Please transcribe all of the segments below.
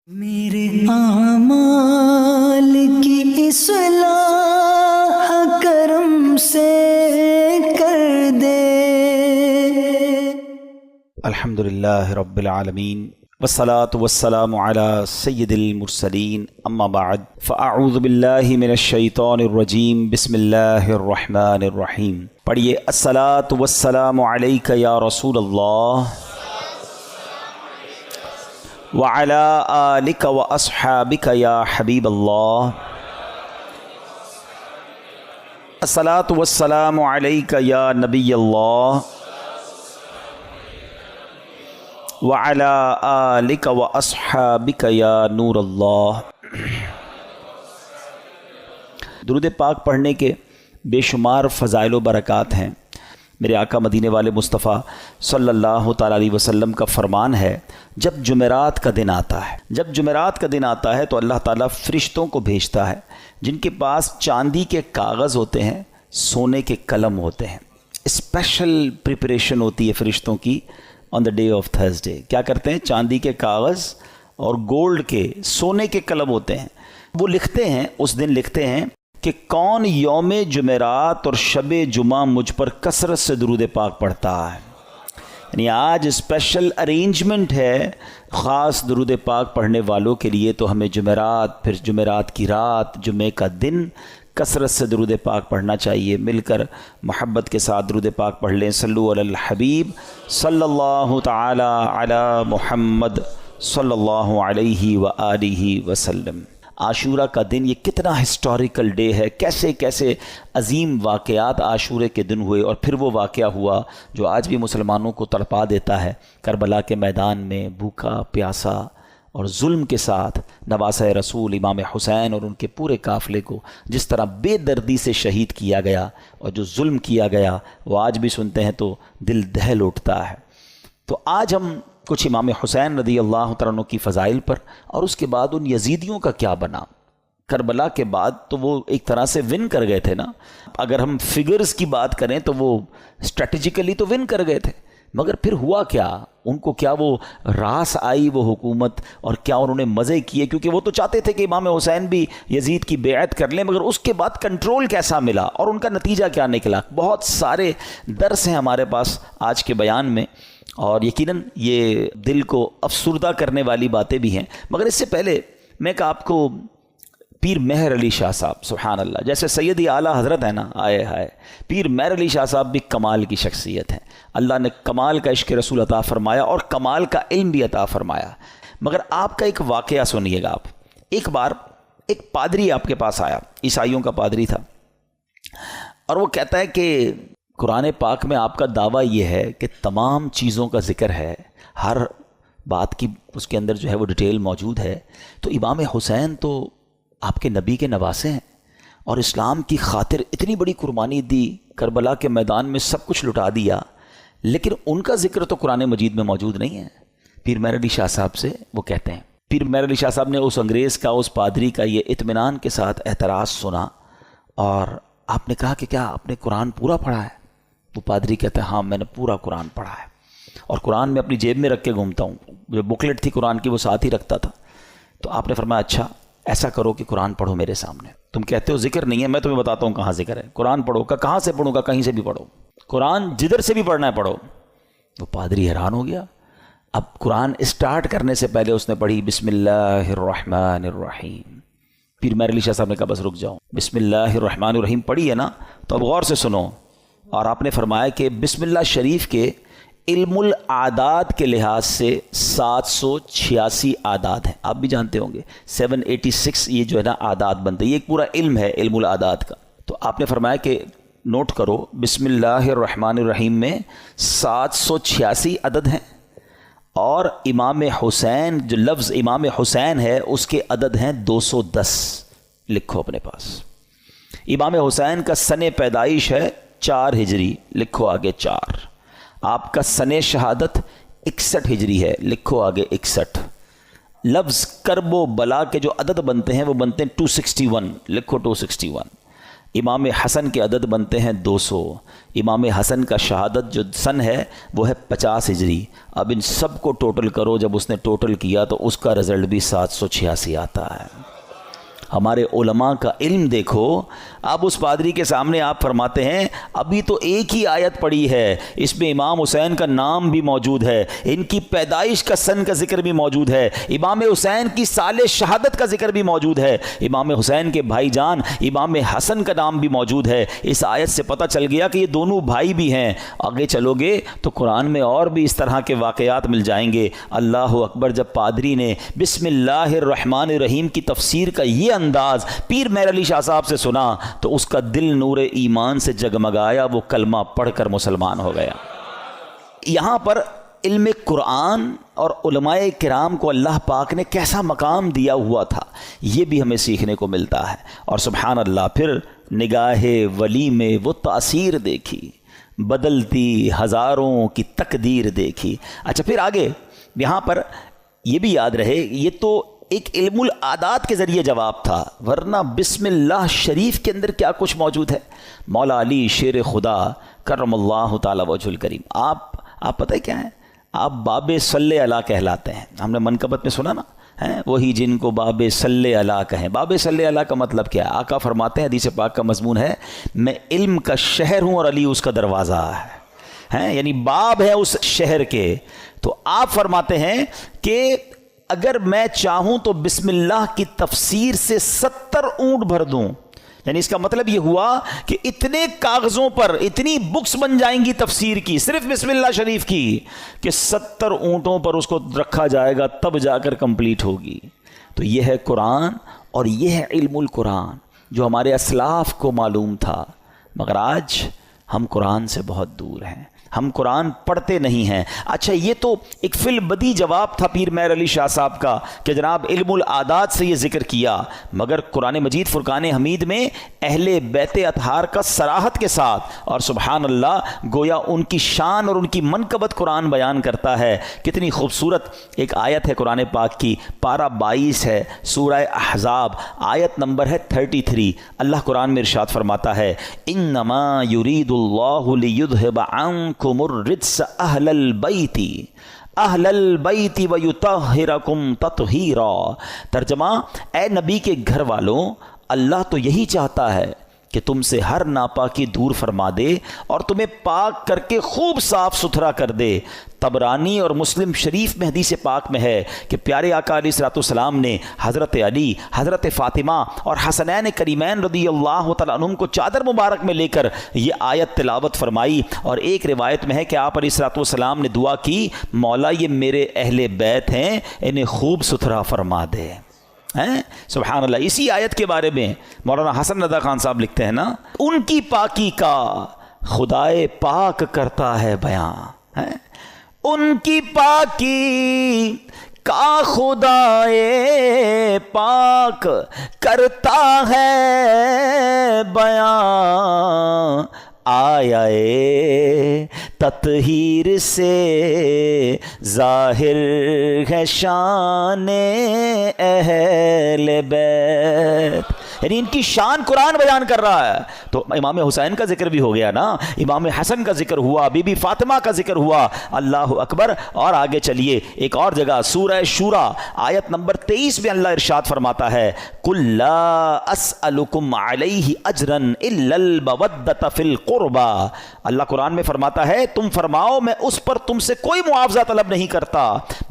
میرے اعمال کی اصلاح کرم سے کر دے۔ الحمدللہ رب العالمین والصلاة والسلام علی سید المرسلین، اما بعد فاعوذ باللہ من الشیطان الرجیم، بسم اللہ الرحمن الرحیم۔ پڑھیے، الصلاة والسلام علیک یا رسول اللہ وعلی آلک واصحابک یا حبیب اللہ۔ الصلاة والسلام علیک یا نبی اللہ وعلی آلک واصحابک یا نور اللہ۔ درود پاک پڑھنے کے بے شمار فضائل و برکات ہیں۔ میرے آقا مدینے والے مصطفیٰ صلی اللہ تعالیٰ علیہ وسلم کا فرمان ہے، جب جمعرات کا دن آتا ہے، تو اللہ تعالیٰ فرشتوں کو بھیجتا ہے جن کے پاس چاندی کے کاغذ ہوتے ہیں، سونے کے قلم ہوتے ہیں۔ اسپیشل پریپریشن ہوتی ہے فرشتوں کی آن دا ڈے آف تھرسڈے۔ کیا کرتے ہیں؟ چاندی کے کاغذ اور گولڈ کے، سونے کے قلم ہوتے ہیں۔ وہ لکھتے ہیں، اس دن لکھتے ہیں کہ کون یوم جمعرات اور شب جمعہ مجھ پر کثرت سے درود پاک پڑھتا ہے۔ یعنی آج اسپیشل ارینجمنٹ ہے خاص درود پاک پڑھنے والوں کے لیے، تو ہمیں جمعرات، پھر جمعرات کی رات، جمعے کا دن کثرت سے درود پاک پڑھنا چاہیے۔ مل کر محبت کے ساتھ درود پاک پڑھ لیں۔ صلو علی الحبیب صلی اللہ تعالی علی محمد صلی اللہ علیہ وآلہ وسلم۔ عاشورہ کا دن یہ کتنا ہسٹوریکل ڈے ہے، کیسے کیسے عظیم واقعات عاشورے کے دن ہوئے، اور پھر وہ واقعہ ہوا جو آج بھی مسلمانوں کو تڑپا دیتا ہے۔ کربلا کے میدان میں بھوکا پیاسا اور ظلم کے ساتھ نواسہ رسول امام حسین اور ان کے پورے قافلے کو جس طرح بے دردی سے شہید کیا گیا، اور جو ظلم کیا گیا وہ آج بھی سنتے ہیں تو دل دہل اٹھتا ہے۔ تو آج ہم کچھ امام حسین رضی اللہ تعالیٰ عنہ کی فضائل پر، اور اس کے بعد ان یزیدیوں کا کیا بنا۔ کربلا کے بعد تو وہ ایک طرح سے ون کر گئے تھے نا، اگر ہم فگرز کی بات کریں تو وہ اسٹریٹجیکلی تو ون کر گئے تھے، مگر پھر ہوا کیا؟ ان کو کیا وہ راس آئی وہ حکومت، اور کیا انہوں نے مزے کیے؟ کیونکہ وہ تو چاہتے تھے کہ امام حسین بھی یزید کی بیعت کر لیں، مگر اس کے بعد کنٹرول کیسا ملا اور ان کا نتیجہ کیا نکلا؟ بہت سارے درس ہیں ہمارے پاس آج کے بیان میں، اور یقیناً یہ دل کو افسردہ کرنے والی باتیں بھی ہیں۔ مگر اس سے پہلے میں کہ آپ کو پیر مہر علی شاہ صاحب، سبحان اللہ، جیسے سیدی اعلیٰ حضرت ہے نا، آئے ہائے، پیر مہر علی شاہ صاحب بھی کمال کی شخصیت ہیں۔ اللہ نے کمال کا عشق رسول عطا فرمایا اور کمال کا علم بھی عطا فرمایا۔ مگر آپ کا ایک واقعہ سنیے گا آپ۔ ایک بار ایک پادری آپ کے پاس آیا، عیسائیوں کا پادری تھا، اور وہ کہتا ہے کہ قرآن پاک میں آپ کا دعویٰ یہ ہے کہ تمام چیزوں کا ذکر ہے، ہر بات کی اس کے اندر جو ہے وہ ڈیٹیل موجود ہے، تو امام حسین تو آپ کے نبی کے نواسے ہیں، اور اسلام کی خاطر اتنی بڑی قربانی دی، کربلا کے میدان میں سب کچھ لٹا دیا، لیکن ان کا ذکر تو قرآن مجید میں موجود نہیں ہے۔ پیر مہر علی شاہ صاحب سے وہ کہتے ہیں، پیر مہر علی شاہ صاحب نے اس انگریز کا، اس پادری کا یہ اطمینان کے ساتھ اعتراض سنا، اور آپ نے کہا کہ کیا آپ نے قرآن پورا پڑھا ہے؟ وہ پادری کہتا ہے، ہاں میں نے پورا قرآن پڑھا ہے، اور قرآن میں اپنی جیب میں رکھ کے گھومتا ہوں، جو بکلیٹ تھی قرآن کی وہ ساتھ ہی رکھتا تھا۔ تو آپ نے فرمایا، اچھا ایسا کرو کہ قرآن پڑھو میرے سامنے، تم کہتے ہو ذکر نہیں ہے، میں تمہیں بتاتا ہوں کہاں ذکر ہے، قرآن پڑھو۔ کہاں سے پڑھوں گا؟ کہیں سے بھی پڑھو، قرآن جدھر سے بھی پڑھنا ہے پڑھو۔ وہ پادری حیران ہو گیا۔ اب قرآن اسٹارٹ کرنے سے پہلے اس نے پڑھی بسم اللہ الرحمن الرحیم۔ پیر مہر علی شاہ صاحب نے کہا بس رک جاؤ، بسم اللہ الرحمن الرحیم پڑھی ہے نا، تو اب غور سے سنو۔ اور آپ نے فرمایا کہ بسم اللہ شریف کے علم الاعداد کے لحاظ سے 786 اعداد ہیں، آپ بھی جانتے ہوں گے 786 یہ جو ہے نا اعداد بنتے ہیں، یہ ایک پورا علم ہے علم الاعداد کا۔ تو آپ نے فرمایا کہ نوٹ کرو، بسم اللہ الرحمن الرحیم میں 786 عدد ہیں، اور امام حسین جو لفظ امام حسین ہے اس کے عدد ہیں 210، لکھو اپنے پاس۔ امام حسین کا سن پیدائش ہے 4 ہجری، لکھو آگے 4۔ آپ کا سن شہادت 61 ہجری ہے، لکھو آگے 61۔ لفظ کرب و بلا کے جو عدد بنتے ہیں وہ بنتے ہیں 261، لکھو 261۔ امام حسن کے عدد بنتے ہیں 200. امام حسن کا شہادت جو سن ہے وہ ہے 50 ہجری. اب ان سب کو ٹوٹل کرو، جب اس نے ٹوٹل کیا تو اس کا رزلٹ بھی 786 آتا ہے. ہمارے علماء کا علم دیکھو. اب اس پادری کے سامنے آپ فرماتے ہیں ابھی تو ایک ہی آیت پڑھی ہے، اس میں امام حسین کا نام بھی موجود ہے، ان کی پیدائش کا سن کا ذکر بھی موجود ہے، امام حسین کی سال شہادت کا ذکر بھی موجود ہے، امام حسین کے بھائی جان امام حسن کا نام بھی موجود ہے. اس آیت سے پتہ چل گیا کہ یہ دونوں بھائی بھی ہیں. آگے چلو گے تو قرآن میں اور بھی اس طرح کے واقعات مل جائیں گے. اللہ اکبر. جب پادری نے بسم اللہ الرحمن الرحیم کی تفسیر کا یہ انداز پیر مہر علی شاہ صاحب سے سنا تو اس کا دل نور ایمان سے جگمگایا، وہ کلمہ پڑھ کر مسلمان ہو گیا. یہاں پر علم قرآن اور علماء کرام کو اللہ پاک نے کیسا مقام دیا ہوا تھا یہ بھی ہمیں سیکھنے کو ملتا ہے. اور سبحان اللہ، پھر نگاہ ولی میں وہ تاثیر دیکھی، بدلتی ہزاروں کی تقدیر دیکھی. اچھا پھر آگے یہاں پر یہ بھی یاد رہے یہ تو ایک علم العادات کے ذریعے جواب تھا، ورنہ بسم اللہ شریف کے اندر کیا کچھ موجود ہے. مولا علی شیر خدا کرم اللہ تعالی وجہ الکریم، آپ پتہ کیا ہیں؟ آپ باب صلی اللہ کہلاتے ہیں. ہم نے منقبت میں سنا نا، وہی جن کو باب صلی اللہ کہیں. باب صلی اللہ کا مطلب کیا ہے؟ آقا فرماتے ہیں، حدیث پاک کا مضمون ہے، میں علم کا شہر ہوں اور علی اس کا دروازہ ہے. یعنی باب ہے اس شہر کے. تو آپ فرماتے ہیں کہ اگر میں چاہوں تو بسم اللہ کی تفسیر سے 70 اونٹ بھر دوں. یعنی اس کا مطلب یہ ہوا کہ اتنے کاغذوں پر اتنی بکس بن جائیں گی تفسیر کی، صرف بسم اللہ شریف کی، کہ 70 اونٹوں پر اس کو رکھا جائے گا تب جا کر کمپلیٹ ہوگی. تو یہ ہے قرآن اور یہ ہے علم القرآن جو ہمارے اسلاف کو معلوم تھا. مگر آج ہم قرآن سے بہت دور ہیں، ہم قرآن پڑھتے نہیں ہیں. اچھا یہ تو ایک فی البدی جواب تھا پیر مہر علی شاہ صاحب کا کہ جناب علم العادات سے یہ ذکر کیا، مگر قرآن مجید فرقان حمید میں اہل بیت اطہار کا صراحت کے ساتھ اور سبحان اللہ گویا ان کی شان اور ان کی منقبت قرآن بیان کرتا ہے. کتنی خوبصورت ایک آیت ہے قرآن پاک کی، پارہ 22 ہے، سورہ احزاب، آیت نمبر ہے 33. اللہ قرآن میں ارشاد فرماتا ہے انما یرید اللہ لیذھب عنکم الرجس اہل البیت ویطہرکم تطہیرا. ترجمہ، اے نبی کے گھر والوں، اللہ تو یہی چاہتا ہے کہ تم سے ہر ناپاکی دور فرما دے اور تمہیں پاک کر کے خوب صاف ستھرا کر دے. طبرانی اور مسلم شریف میں حدیث پاک میں ہے کہ پیارے آقا علیہ الصلوۃ والسلام نے حضرت علی، حضرت فاطمہ اور حسنین کریمین رضی اللہ تعالیٰ عنہم کو چادر مبارک میں لے کر یہ آیت تلاوت فرمائی. اور ایک روایت میں ہے کہ آپ علیہ الصلوۃ والسلام نے دعا کی، مولا یہ میرے اہل بیت ہیں، انہیں خوب ستھرا فرما دے. سبحان اللہ. اسی آیت کے بارے میں مولانا حسن رضا خان صاحب لکھتے ہیں نا، ان کی پاکی کا خدائے پاک کرتا ہے بیان. ان کی پاکی کا خدائے پاک کرتا ہے بیان. آیا تطہیر سے ظاہر ہے شان اہل بیت. یعنی ان کی شان قرآن بیان کر رہا ہے. تو امام حسین کا ذکر بھی ہو گیا نا، امام حسن کا ذکر ہوا، بی بی فاطمہ کا ذکر ہوا. اللہ اکبر. اور آگے چلیے ایک اور جگہ سورہ شورى آیت نمبر 23 میں اللہ ارشاد فرماتا ہے قُلْ لَا أَسْأَلُكُمْ عَلَيْهِ أَجْرًا إِلَّا الْمَوَدَّةَ فِي الْقُرْبَى. اللہ قرآن میں فرماتا ہے تم فرماؤ میں اس پر تم سے کوئی معاوضہ طلب نہیں کرتا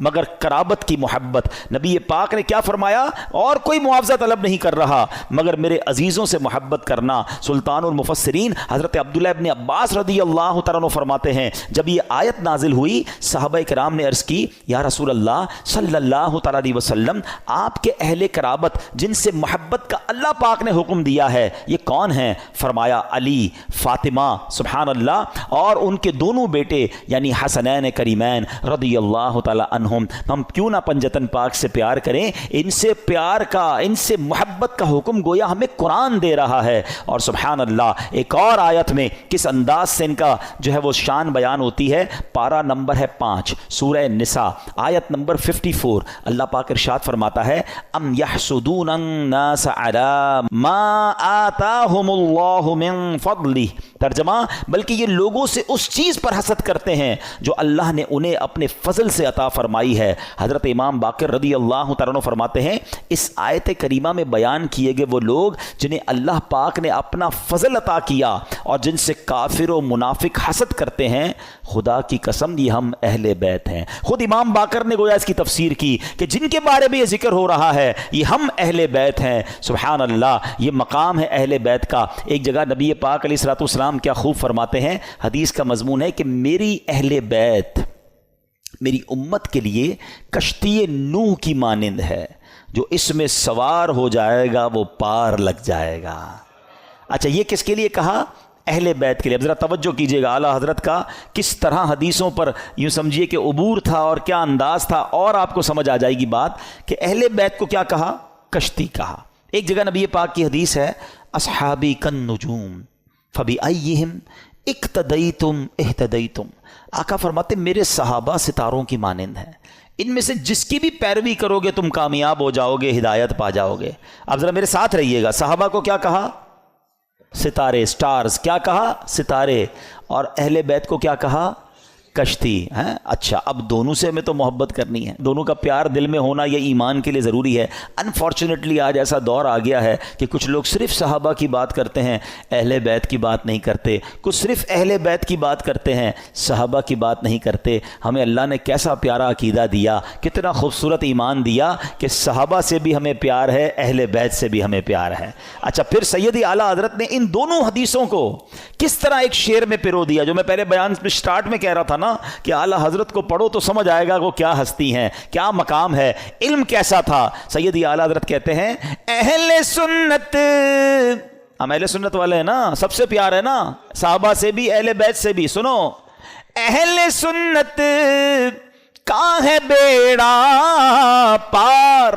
مگر قرابت کی محبت. نبی پاک نے کیا فرمایا؟ اور کوئی معاوضہ طلب نہیں کر رہا مگر میرے عزیزوں سے محبت کرنا. سلطان المفسرین حضرت عبداللہ ابن عباس رضی اللہ تعالیٰ عنہ فرماتے ہیں جب یہ آیت نازل ہوئی صحابہ کرام نے عرض کی یا رسول اللہ صلی اللہ تعالیٰ علیہ وسلم آپ کے اہل قرابت جن سے محبت کا اللہ پاک نے حکم دیا ہے یہ کون ہیں؟ فرمایا علی، فاطمہ سبحان اللہ اور ان کے دونوں بیٹے یعنی حسنین کریمین رضی اللہ تعالیٰ عنہم. ہم کیوں نہ پنجتن پاک سے پیار کریں، ان سے پیار کا، ان سے محبت کا حکم گویا ہمیں قرآن دے رہا ہے. اور سبحان اللہ ایک اور آیت میں کس انداز سے ان کا جو ہے وہ شان بیان ہوتی ہے. پارہ نمبر ہے 5 سورہ نساء آیت نمبر 54. اللہ پاک ارشاد فرماتا ہے ام یحسدون الناس علی ما آتاہم اللہ من فضلہ. ترجمہ بلکہ یہ لوگوں سے اس چیز پر حسد کرتے ہیں جو اللہ نے انہیں اپنے فضل سے عطا فرمائی ہے. حضرت امام باقر رضی اللہ تعالیٰ عنہ فرماتے ہیں اس آیت کریمہ میں بیان کیے گئے وہ لوگ جنہیں اللہ پاک نے اپنا فضل عطا کیا اور جن سے کافر و منافق حسد کرتے ہیں، خدا کی قسم یہ ہم اہل بیت ہیں. خود امام باقر نے گویا اس کی تفسیر کی کہ جن کے بارے میں یہ ذکر ہو رہا ہے یہ ہم اہل بیت ہیں. سبحان اللہ یہ مقام ہے اہل بیت کا. ایک جگہ نبی پاک علیہ الصلوۃ والسلام کیا خوب فرماتے ہیں، حدیث کا مضمون ہے کہ میری اہل بیت میری امت کے لیے کشتی نوح کی مانند ہے، جو اس میں سوار ہو جائے گا وہ پار لگ جائے گا. اچھا یہ کس کے لیے کہا؟ اہل بیت کے لیے. اب ذرا توجہ کیجئے گا اعلیٰ حضرت کا کس طرح حدیثوں پر یوں سمجھیے کہ عبور تھا اور کیا انداز تھا، اور آپ کو سمجھ آ جائے گی بات کہ اہل بیت کو کیا کہا؟ کشتی کہا. ایک جگہ نبی پاک کی حدیث ہے اصحابی کالنجوم فبأیہم اقتدیتم اہتدیتم. آقا فرماتے میرے صحابہ ستاروں کی مانند ہیں، ان میں سے جس کی بھی پیروی کرو گے تم کامیاب ہو جاؤ گے، ہدایت پا جاؤ گے. اب ذرا میرے ساتھ رہیے گا. صحابہ کو کیا کہا؟ ستارے، سٹارز. کیا کہا؟ ستارے. اور اہل بیت کو کیا کہا؟ کشتی. ہیں اچھا اب دونوں سے ہمیں تو محبت کرنی ہے، دونوں کا پیار دل میں ہونا یہ ایمان کے لیے ضروری ہے. انفارچونیٹلی آج ایسا دور آ گیا ہے کہ کچھ لوگ صرف صحابہ کی بات کرتے ہیں، اہل بیت کی بات نہیں کرتے. کچھ صرف اہل بیت کی بات کرتے ہیں، صحابہ کی بات نہیں کرتے. ہمیں اللہ نے کیسا پیارا عقیدہ دیا، کتنا خوبصورت ایمان دیا کہ صحابہ سے بھی ہمیں پیار ہے، اہل بیت سے بھی ہمیں پیار ہے. اچھا پھر سیدی اعلیٰ حضرت نے ان دونوں حدیثوں کو کس طرح ایک شعر میں پرو دیا، جو میں پہلے بیان میں سٹارٹ میں کہہ رہا تھا نا کہ اعلیٰ حضرت کو پڑھو تو سمجھ آئے گا وہ کیا ہستی ہیں، کیا مقام ہے، علم کیسا تھا. سیدی اعلیٰ حضرت کہتے ہیں اہل سنت، ہم اہل سنت والے ہیں نا، سب سے پیار ہے نا، صحابہ سے بھی اہل بیت سے بھی. سنو اہل سنت کا ہے بیڑا پار،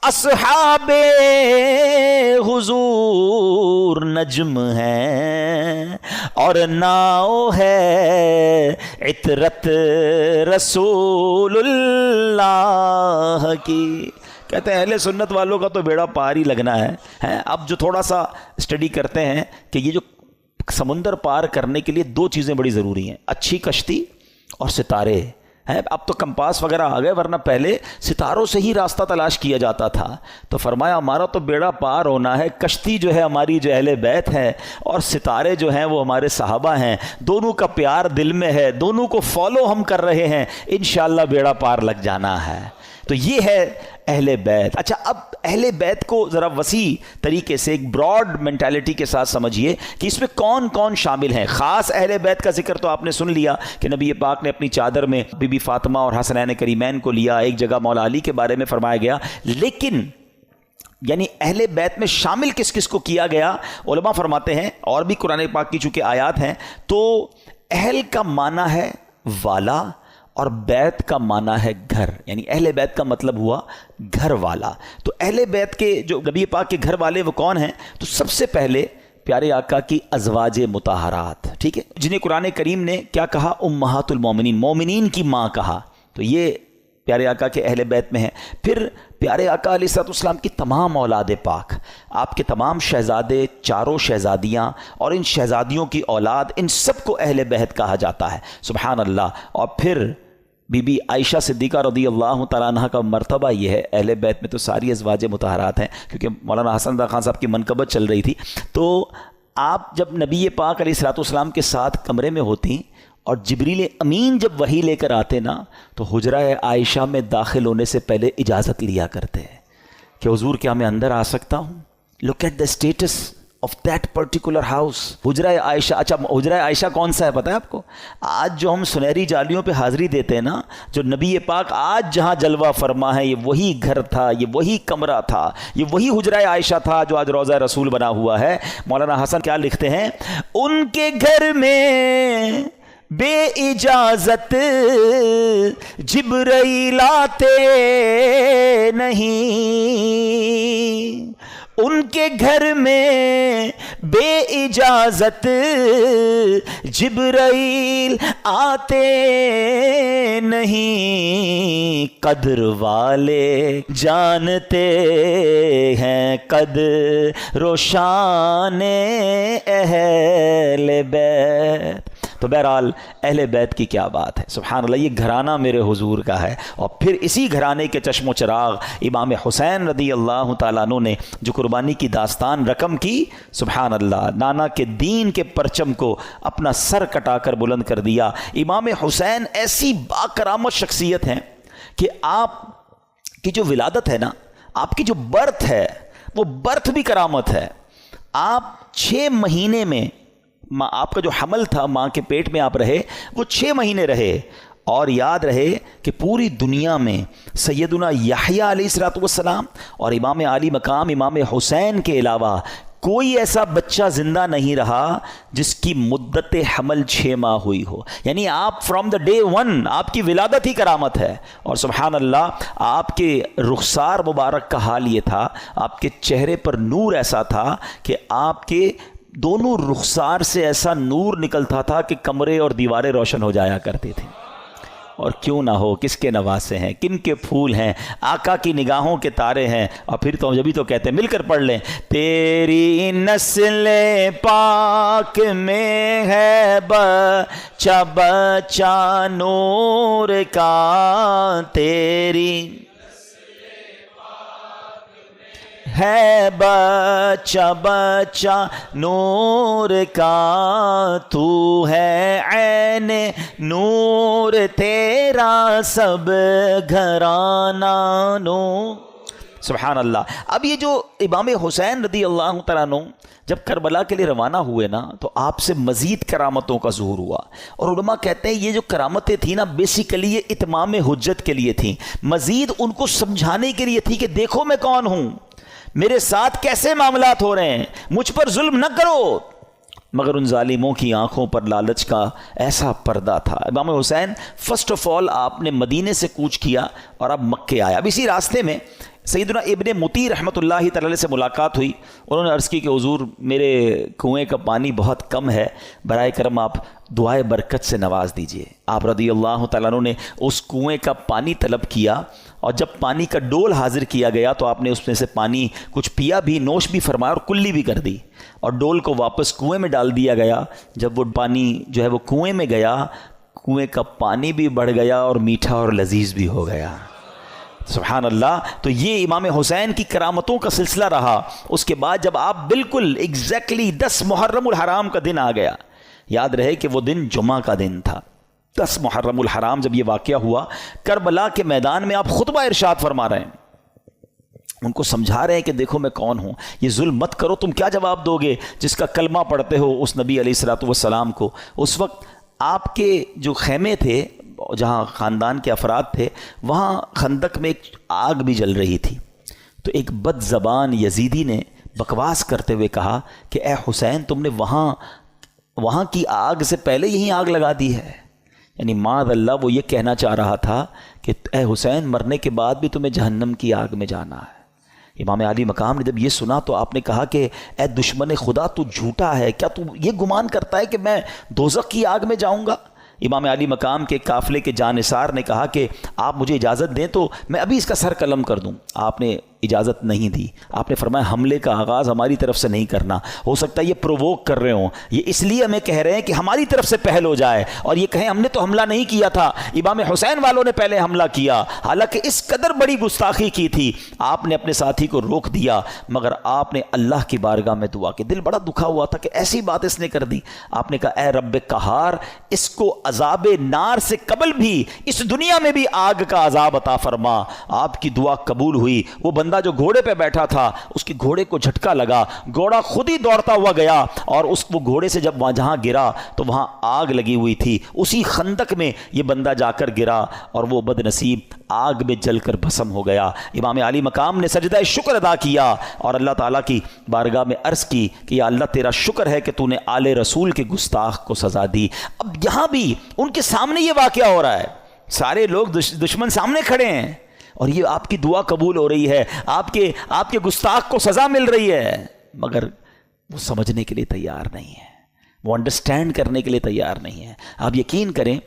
اصحاب حضور نجم ہیں اور ناؤ ہے عطرت رسول اللہ کی. کہتے ہیں اہل سنت والوں کا تو بیڑا پار ہی لگنا ہے. اب جو تھوڑا سا اسٹڈی کرتے ہیں کہ یہ جو سمندر پار کرنے کے لیے دو چیزیں بڑی ضروری ہیں، اچھی کشتی اور ستارے. اب تو کمپاس وغیرہ آ گئے، ورنہ پہلے ستاروں سے ہی راستہ تلاش کیا جاتا تھا. تو فرمایا ہمارا تو بیڑا پار ہونا ہے، کشتی جو ہے ہماری جو اہل بیت ہے اور ستارے جو ہیں وہ ہمارے صحابہ ہیں. دونوں کا پیار دل میں ہے، دونوں کو فالو ہم کر رہے ہیں، انشاءاللہ بیڑا پار لگ جانا ہے. تو یہ ہے اہل بیت. اچھا اب اہل بیت کو ذرا وسیع طریقے سے ایک براڈ مینٹالٹی کے ساتھ سمجھیے کہ اس میں کون کون شامل ہیں. خاص اہل بیت کا ذکر تو آپ نے سن لیا کہ نبی پاک نے اپنی چادر میں بی بی فاطمہ اور حسنین کریمین کو لیا، ایک جگہ مولا علی کے بارے میں فرمایا گیا. لیکن یعنی اہل بیت میں شامل کس کس کو کیا گیا؟ علماء فرماتے ہیں، اور بھی قرآن پاک کی چونکہ آیات ہیں، تو اہل کا معنی ہے والا اور بیت کا معنی ہے گھر. یعنی اہل بیت کا مطلب ہوا گھر والا. تو اہل بیت کے جو نبی پاک کے گھر والے وہ کون ہیں؟ تو سب سے پہلے پیارے آقا کی ازواج مطہرات، ٹھیک ہے، جنہیں قرآن کریم نے کیا کہا؟ امہات المومنین، مومنین کی ماں کہا. تو یہ پیارے آقا کے اہل بیت میں ہیں. پھر پیارے آقا علیہ الصلوۃ والسلام کی تمام اولاد پاک، آپ کے تمام شہزادے، چاروں شہزادیاں اور ان شہزادیوں کی اولاد، ان سب کو اہل بیت کہا جاتا ہے. سبحان اللہ. اور پھر بی بی عائشہ صدیقہ رضی اللہ تعالیٰ عنہ کا مرتبہ یہ ہے. اہل بیت میں تو ساری ازواج مطہرات ہیں، کیونکہ مولانا حسن رضا خان صاحب کی منقبت چل رہی تھی. تو آپ جب نبی پاک علیہ الصلوۃ والسلام کے ساتھ کمرے میں ہوتی اور جبریل امین جب وحی لے کر آتے نا، تو حجرہ عائشہ میں داخل ہونے سے پہلے اجازت لیا کرتے ہیں کہ حضور کیا میں اندر آ سکتا ہوں؟ Look at the status of that particular house. حجرہ عائشہ. اچھا حجرہ عائشہ کون سا ہے پتہ ہے آپ کو؟ آج جو ہم سنہری جالیوں پہ حاضری دیتے ہیں نا، جو نبی پاک آج جہاں جلوہ فرما ہے، یہ وہی گھر تھا، یہ وہی کمرہ تھا، یہ وہی حجرہ عائشہ تھا جو آج روضہ رسول بنا ہوا ہے. مولانا حسن کیا لکھتے ہیں؟ ان کے گھر میں بے اجازت جبرائیل آتے نہیں، ان کے گھر میں بے اجازت جبرائیل آتے نہیں، قدر والے جانتے ہیں قدر و شان اہل بیت۔ تو بہرحال اہل بیت کی کیا بات ہے، سبحان اللہ، یہ گھرانہ میرے حضور کا ہے، اور پھر اسی گھرانے کے چشم و چراغ امام حسین رضی اللہ تعالیٰ عنہ نے جو قربانی کی داستان رقم کی، سبحان اللہ، نانا کے دین کے پرچم کو اپنا سر کٹا کر بلند کر دیا۔ امام حسین ایسی باکرامت شخصیت ہیں کہ آپ کی جو ولادت ہے نا، آپ کی جو برتھ ہے، وہ برتھ بھی کرامت ہے۔ آپ 6 مہینے میں، آپ کا جو حمل تھا، ماں کے پیٹ میں آپ رہے، وہ 6 مہینے رہے، اور یاد رہے کہ پوری دنیا میں سیدنا یحییٰ علیہ الصلوۃ والسلام اور امام عالی مقام امام حسین کے علاوہ کوئی ایسا بچہ زندہ نہیں رہا جس کی مدت حمل 6 ماہ ہوئی ہو۔ یعنی آپ فرام دا ڈے 1 آپ کی ولادت ہی کرامت ہے۔ اور سبحان اللہ، آپ کے رخسار مبارک کا حال یہ تھا، آپ کے چہرے پر نور ایسا تھا کہ آپ کے دونوں رخسار سے ایسا نور نکلتا تھا کہ کمرے اور دیواریں روشن ہو جایا کرتے تھے۔ اور کیوں نہ ہو، کس کے نواسے ہیں، کن کے پھول ہیں، آقا کی نگاہوں کے تارے ہیں۔ اور پھر تو جبھی تو کہتے ہیں، مل کر پڑھ لیں، تیری نسل پاک میں ہے بچہ بچہ نور کا، تیری ہے بچہ بچہ نور کا، تو ہے عین نور تیرا سب گھرانہ نور۔ سبحان اللہ۔ اب یہ جو امام حسین رضی اللہ تعالیٰ عنہ جب کربلا کے لیے روانہ ہوئے نا، تو آپ سے مزید کرامتوں کا ظہور ہوا، اور علماء کہتے ہیں یہ جو کرامتیں تھیں نا، بیسیکلی یہ اتمام حجت کے لیے تھیں، مزید ان کو سمجھانے کے لیے تھی کہ دیکھو میں کون ہوں، میرے ساتھ کیسے معاملات ہو رہے ہیں، مجھ پر ظلم نہ کرو۔ مگر ان ظالموں کی آنکھوں پر لالچ کا ایسا پردہ تھا۔ امام حسین فرسٹ آف آل آپ نے مدینے سے کوچ کیا اور اب مکے آیا۔ اب اسی راستے میں سیدنا ابن مطیع رحمۃ اللہ تعالی سے ملاقات ہوئی۔ انہوں نے عرض کی کہ حضور میرے کنویں کا پانی بہت کم ہے، برائے کرم آپ دعائے برکت سے نواز دیجئے۔ آپ رضی اللہ تعالیٰ عنہ نے اس کنویں کا پانی طلب کیا، اور جب پانی کا ڈول حاضر کیا گیا تو آپ نے اس میں سے پانی کچھ پیا بھی، نوش بھی فرمایا، اور کلی بھی کر دی، اور ڈول کو واپس کنویں میں ڈال دیا گیا۔ جب وہ پانی جو ہے وہ کنویں میں گیا، کنویں کا پانی بھی بڑھ گیا اور میٹھا اور لذیذ بھی ہو گیا۔ سبحان اللہ۔ تو یہ امام حسین کی کرامتوں کا سلسلہ رہا۔ اس کے بعد جب آپ بالکل ایگزیکٹلی 10 محرم الحرام کا دن آ گیا، یاد رہے کہ وہ دن جمعہ کا دن تھا، 10 محرم الحرام جب یہ واقعہ ہوا، کربلا کے میدان میں آپ خطبہ ارشاد فرما رہے ہیں، ان کو سمجھا رہے ہیں کہ دیکھو میں کون ہوں، یہ ظلم مت کرو۔ تم کیا جواب دو گے جس کا کلمہ پڑھتے ہو اس نبی علیہ الصلوۃ والسلام کو؟ اس وقت آپ کے جو خیمے تھے، جہاں خاندان کے افراد تھے، وہاں خندق میں ایک آگ بھی جل رہی تھی۔ تو ایک بد زبان یزیدی نے بکواس کرتے ہوئے کہا کہ اے حسین، تم نے وہاں کی آگ سے پہلے یہی آگ لگا دی ہے۔ یعنی معاذ اللہ وہ یہ کہنا چاہ رہا تھا کہ اے حسین، مرنے کے بعد بھی تمہیں جہنم کی آگ میں جانا ہے۔ امام علی مقام نے جب یہ سنا تو آپ نے کہا کہ اے دشمن خدا، تو جھوٹا ہے، کیا تو یہ گمان کرتا ہے کہ میں دوزخ کی آگ میں جاؤں گا؟ امام علی مقام کے قافلے کے جانثار نے کہا کہ آپ مجھے اجازت دیں تو میں ابھی اس کا سر قلم کر دوں۔ آپ نے اجازت نہیں دی۔ آپ نے فرمایا حملے کا آغاز ہماری طرف سے نہیں کرنا، ہو سکتا ہے یہ پرووک کر رہے ہوں، یہ اس لیے ہمیں کہہ رہے ہیں کہ ہماری طرف سے پہل ہو جائے، اور یہ کہیں ہم نے تو حملہ نہیں کیا تھا، امام حسین والوں نے پہلے حملہ کیا۔ حالانکہ اس قدر بڑی گستاخی کی تھی، آپ نے اپنے ساتھی کو روک دیا، مگر آپ نے اللہ کی بارگاہ میں دعا کی۔ دل بڑا دکھا ہوا تھا کہ ایسی بات اس نے کر دی۔ آپ نے کہا اے رب قہار، اس کو عذاب نار سے قبل بھی اس دنیا میں بھی آگ کا عذاب عطا فرما۔ آپ کی دعا قبول ہوئی۔ وہ بندہ جو گھوڑے پہ بیٹھا تھا، اس کے گھوڑے کو جھٹکا لگا، گھوڑا خود ہی دوڑتا ہوا گیا، اور وہ گھوڑے سے جب جہاں گرا تو وہاں آگ لگی ہوئی تھی۔ اسی خندق میں یہ بندہ جا کر گرا، اور وہ بد نصیب آگ میں جل کر بھسم ہو گیا۔ امام علی مقام نے سجدہ شکر ادا کیا اور اللہ تعالیٰ کی بارگاہ میں عرض کی کہ یا اللہ، تیرا شکر ہے کہ تو نے آل رسول کے گستاخ کو سزا دی۔ اب یہاں بھی ان کے سامنے یہ واقعہ ہو رہا ہے، سارے لوگ دشمن سامنے کھڑے ہیں، اور یہ آپ کی دعا قبول ہو رہی ہے, آپ کے گستاخ کو سزا مل رہی ہے, مگر وہ سمجھنے کے لیے تیار نہیں ہے, وہ انڈرسٹینڈ کرنے کے لیے تیار نہیں ہے. آپ یقین کریں,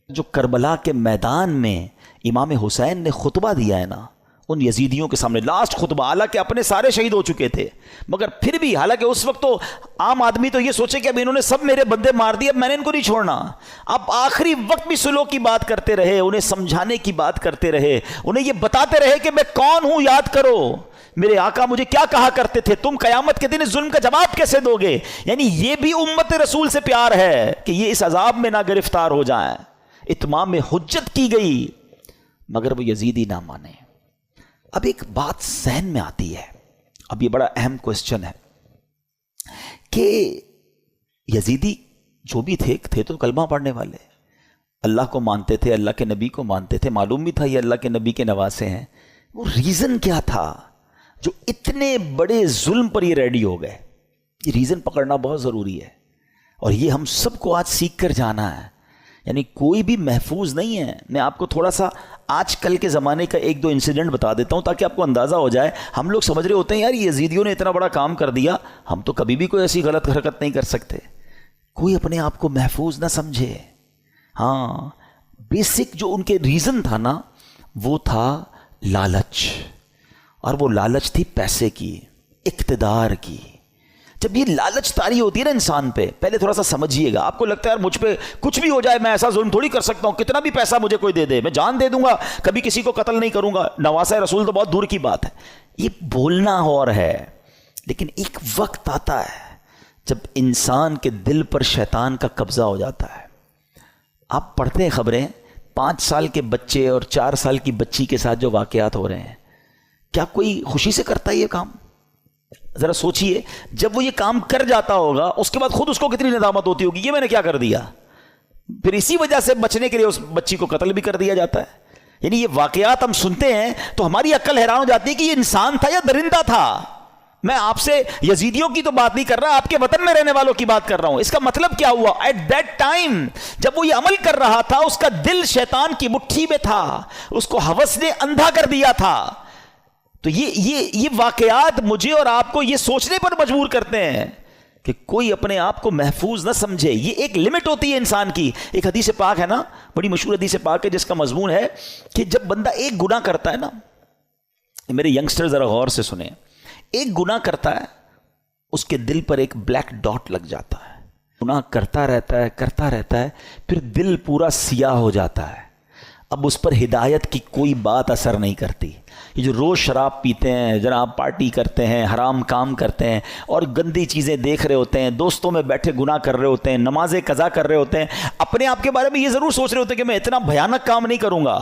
جو کربلا کے میدان میں امام حسین نے خطبہ دیا ہے نا ان یزیدیوں کے سامنے, لاسٹ خطبہ, حالانکہ اپنے سارے شہید ہو چکے تھے, مگر پھر بھی, حالانکہ اس وقت تو عام آدمی تو یہ سوچے کہ اب انہوں نے سب میرے بندے مار دیے, اب میں نے ان کو نہیں چھوڑنا. اب آخری وقت بھی سلو کی بات کرتے رہے, انہیں سمجھانے کی بات کرتے رہے, انہیں یہ بتاتے رہے کہ میں کون ہوں, یاد کرو میرے آقا مجھے کیا کہا کرتے تھے, تم قیامت کے دن اس ظلم کا جواب کیسے دو گے. یعنی یہ بھی امت رسول سے پیار ہے کہ یہ اس عذاب میں نہ گرفتار ہو جائیں. اتمام حجت کی گئی مگر وہ یزیدی نہ مانے. اب ایک بات ذہن میں آتی ہے, اب یہ بڑا اہم کوسچن ہے کہ یزیدی جو بھی تھے تو کلمہ پڑھنے والے, اللہ کو مانتے تھے, اللہ کے نبی کو مانتے تھے, معلوم بھی تھا یہ اللہ کے نبی کے نواسے ہیں. وہ ریزن کیا تھا جو اتنے بڑے ظلم پر یہ ریڈی ہو گئے؟ یہ ریزن پکڑنا بہت ضروری ہے, اور یہ ہم سب کو آج سیکھ کر جانا ہے. یعنی کوئی بھی محفوظ نہیں ہے. میں آپ کو تھوڑا سا آج کل کے زمانے کا ایک دو انسیڈنٹ بتا دیتا ہوں تاکہ آپ کو اندازہ ہو جائے. ہم لوگ سمجھ رہے ہوتے ہیں یار یزیدیوں نے اتنا بڑا کام کر دیا, ہم تو کبھی بھی کوئی ایسی غلط حرکت نہیں کر سکتے. کوئی اپنے آپ کو محفوظ نہ سمجھے. ہاں, بیسک جو ان کے ریزن تھا نا وہ تھا لالچ, اور وہ لالچ تھی پیسے کی, اقتدار کی. جب یہ لالچ طاری ہوتی ہے نا انسان پہ, پہلے تھوڑا سا سمجھیے گا. آپ کو لگتا ہے یار مجھ پہ کچھ بھی ہو جائے میں ایسا ظلم تھوڑی کر سکتا ہوں, کتنا بھی پیسہ مجھے کوئی دے دے میں جان دے دوں گا, کبھی کسی کو قتل نہیں کروں گا, نواسہ رسول تو بہت دور کی بات ہے. یہ بولنا اور ہے, لیکن ایک وقت آتا ہے جب انسان کے دل پر شیطان کا قبضہ ہو جاتا ہے. آپ پڑھتے ہیں خبریں, 5 سال کے بچے اور 4 سال کی بچی کے ساتھ جو واقعات ہو رہے ہیں, کیا کوئی خوشی سے کرتا ہے یہ کام؟ ذرا سوچئے, جب وہ یہ کام کر جاتا ہوگا اس کے بعد خود اس کو کتنی ندامت ہوتی ہوگی, یہ میں نے کیا کر دیا. پھر اسی وجہ سے بچنے کے لیے اس بچی کو قتل بھی کر دیا جاتا ہے. یعنی یہ واقعات ہم سنتے ہیں تو ہماری عقل حیران ہو جاتی ہے کہ یہ انسان تھا یا درندہ تھا. میں آپ سے یزیدیوں کی تو بات نہیں کر رہا, آپ کے وطن میں رہنے والوں کی بات کر رہا ہوں. اس کا مطلب کیا ہوا؟ ایٹ دیٹ ٹائم جب وہ یہ عمل کر رہا تھا اس کا دل شیطان کی مٹھی میں تھا, اس کو ہوس نے اندھا کر دیا تھا. تو یہ واقعات مجھے اور آپ کو یہ سوچنے پر مجبور کرتے ہیں کہ کوئی اپنے آپ کو محفوظ نہ سمجھے. یہ ایک لمٹ ہوتی ہے انسان کی. ایک حدیث پاک ہے نا, بڑی مشہور حدیث پاک ہے جس کا مضمون ہے کہ جب بندہ ایک گناہ کرتا ہے نا, میرے ینگسٹر ذرا غور سے سنیں, ایک گناہ کرتا ہے اس کے دل پر ایک بلیک ڈاٹ لگ جاتا ہے, گناہ کرتا رہتا ہے پھر دل پورا سیاہ ہو جاتا ہے. اب اس پر ہدایت کی کوئی بات اثر نہیں کرتی. یہ جو روز شراب پیتے ہیں, جناب پارٹی کرتے ہیں, حرام کام کرتے ہیں اور گندی چیزیں دیکھ رہے ہوتے ہیں, دوستوں میں بیٹھے گناہ کر رہے ہوتے ہیں, نمازیں قضا کر رہے ہوتے ہیں, اپنے آپ کے بارے میں یہ ضرور سوچ رہے ہوتے ہیں کہ میں اتنا بھیانک کام نہیں کروں گا,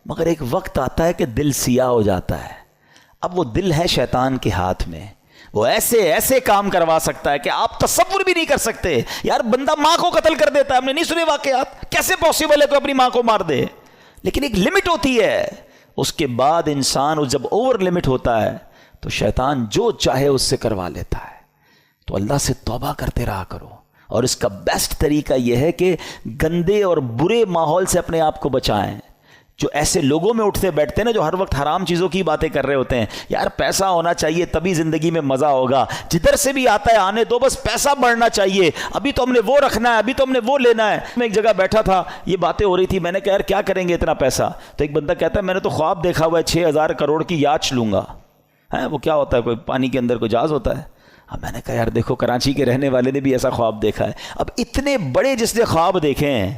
مگر ایک وقت آتا ہے کہ دل سیاہ ہو جاتا ہے. اب وہ دل ہے شیطان کے ہاتھ میں, وہ ایسے کام کروا سکتا ہے کہ آپ تصور بھی نہیں کر سکتے. یار بندہ ماں کو قتل کر دیتا ہے, ہم نے نہیں سنے واقعات, کیسے پاسبل ہے کوئی اپنی ماں کو مار دے؟ لیکن ایک لمٹ ہوتی ہے. اس کے بعد انسان جب اوور لمٹ ہوتا ہے تو شیطان جو چاہے اس سے کروا لیتا ہے. تو اللہ سے توبہ کرتے رہا کرو, اور اس کا بیسٹ طریقہ یہ ہے کہ گندے اور برے ماحول سے اپنے آپ کو بچائیں. جو ایسے لوگوں میں اٹھتے بیٹھتے ہیں نا جو ہر وقت حرام چیزوں کی باتیں کر رہے ہوتے ہیں, یار پیسہ ہونا چاہیے تبھی زندگی میں مزہ ہوگا, جدھر سے بھی آتا ہے آنے دو, بس پیسہ بڑھنا چاہیے, ابھی تو ہم نے وہ رکھنا ہے, ابھی تو ہم نے وہ لینا ہے. میں ایک جگہ بیٹھا تھا, یہ باتیں ہو رہی تھی, میں نے کہا یار کیا کریں گے اتنا پیسہ؟ تو ایک بندہ کہتا ہے میں نے تو خواب دیکھا ہوا ہے 6,000 کروڑ کی یاچ لوں گا. وہ کیا ہوتا ہے, کوئی پانی کے اندر کوئی جہاز ہوتا ہے؟ اب میں نے کہا یار دیکھو کراچی کے رہنے والے نے بھی ایسا خواب دیکھا ہے. اب اتنے بڑے جس نے خواب دیکھے ہیں